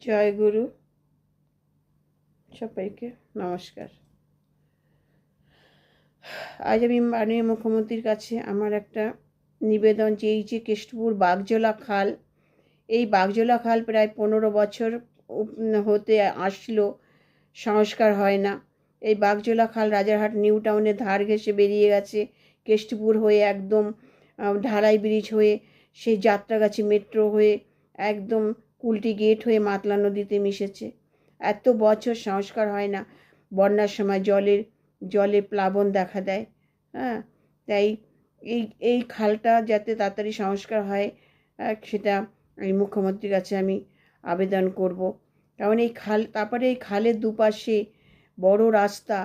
জয় গুরু। সবাইকে নমস্কার। আজ আমি মাননীয় মুখ্যমন্ত্রীর কাছে আমার একটা নিবেদন, যে এই যে কেষ্টপুর বাগজোলা খাল, এই বাগজোলা খাল প্রায় 15 বছর হতে আসলো, সংস্কার হয় না। এই বাগজোলা খাল রাজারহাট নিউ টাউনের ধার ঘেঁষে বেরিয়ে গেছে কেষ্টপুর হয়ে, একদম ঢালাই ব্রিজ হয়ে, সেই যাত্রাগাছি মেট্রো হয়ে, একদম কুলটি গেট হয়ে মাতলা নদীতে মিশেছে। এত বছর সংস্কার হয় না, বন্যার সময় জলে প্লাবন দেখা দেয়। হ্যাঁ, তাই এই এই খালটা যাতে তাড়াতাড়ি সংস্কার হয়, সেটা এই মুখ্যমন্ত্রীর কাছে আমি আবেদন করব। কারণ এই খাল, তারপরে এই খালের দুপাশে বড় রাস্তা,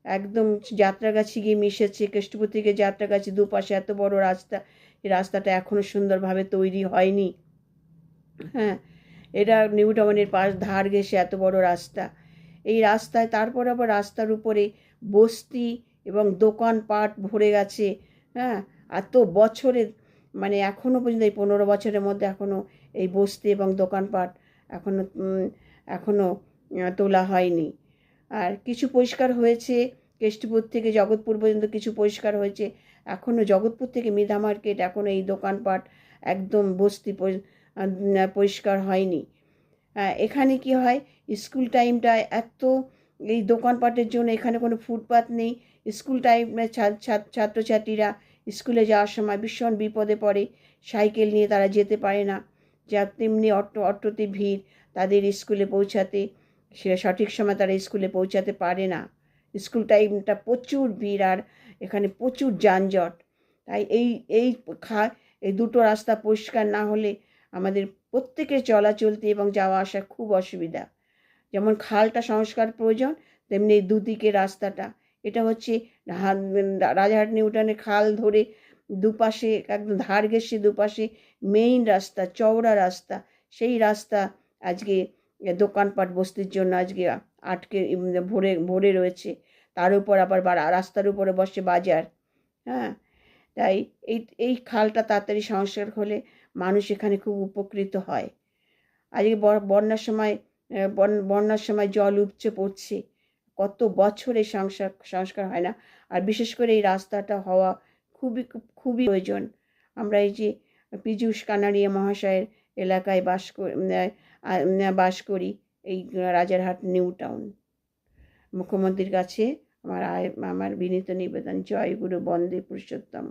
একদম যাত্রাগাছি গিয়ে মিশেছে, কেষ্টপুর থেকে যাত্রাগাছি দুপাশে এত বড় রাস্তা, এই রাস্তাটা এখনও সুন্দরভাবে তৈরি হয়নি। হ্যাঁ, এটা নিউ টাউনের পাশ ধার ঘেঁষে এত বড় রাস্তা, এই রাস্তায় তারপর আবার রাস্তার উপরে বস্তি এবং দোকানপাট ভরে গেছে। হ্যাঁ, এত বছরের, মানে এখনও পর্যন্ত এই 15 বছরের মধ্যে এখনও এই বস্তি এবং দোকানপাট এখনও তোলা হয়নি। আর কিছু পরিষ্কার হয়েছে, কেষ্টপুর থেকে জগৎপুর পর্যন্ত কিছু পরিষ্কার হয়েছে। এখনও জগৎপুর থেকে মৃধা মার্কেট, এখনও এই দোকানপাট একদম বস্তি পরিষ্কার হয়নি। এখানে কি হয়, স্কুল টাইমটায় এত এই দোকানপাটের জন্য এখানে কোনো ফুটপাত নেই। স্কুল টাইমে ছাত্রছাত্রীরা স্কুলে যাওয়ার সময় ভীষণ বিপদে পড়ে, সাইকেল নিয়ে তারা যেতে পারে না, যা তেমনি অটোতে ভিড় তাদের স্কুলে পৌঁছাতে, সেটা সঠিক সময় তারা স্কুলে পৌঁছাতে পারে না। স্কুল টাইমটা প্রচুর ভিড়, আর এখানে প্রচুর যানজট। তাই এই দুটো রাস্তা পরিষ্কার না হলে আমাদের প্রত্যেকের চলাচলতে এবং যাওয়া আসা খুব অসুবিধা। যেমন খালটা সংস্কার প্রয়োজন, তেমনি এই দুদিকে রাস্তাটা, এটা হচ্ছে রাজারহাট নিউটাউনের খাল ধরে দুপাশে একদম ধার ঘেঁষে দুপাশে মেইন রাস্তা, চওড়া রাস্তা, সেই রাস্তা আজকে দোকানপাট বস্তির জন্য আজকে আটকে ভরে রয়েছে। তার উপর আবার রাস্তার উপরে বসে বাজার। হ্যাঁ, তাই এই খালটা তাড়াতাড়ি সংস্কার হলে মানুষ এখানে খুব উপকৃত হয়। আজকে বন্যার সময় জল উপচে পড়ছে, কত বছর এই সংস্কার হয় না। আর বিশেষ করে এই রাস্তাটা হওয়া খুবই খুবই প্রয়োজন। আমরা এই যে পীযূষ কানাড়িয়া মহাশয়ের এলাকায় বাস করি, এই রাজারহাট নিউ টাউন। মুখ্যমন্ত্রীর কাছে আমার বিনীত নিবেদন, জয় গুরু, বন্দে পুরুষোত্তম।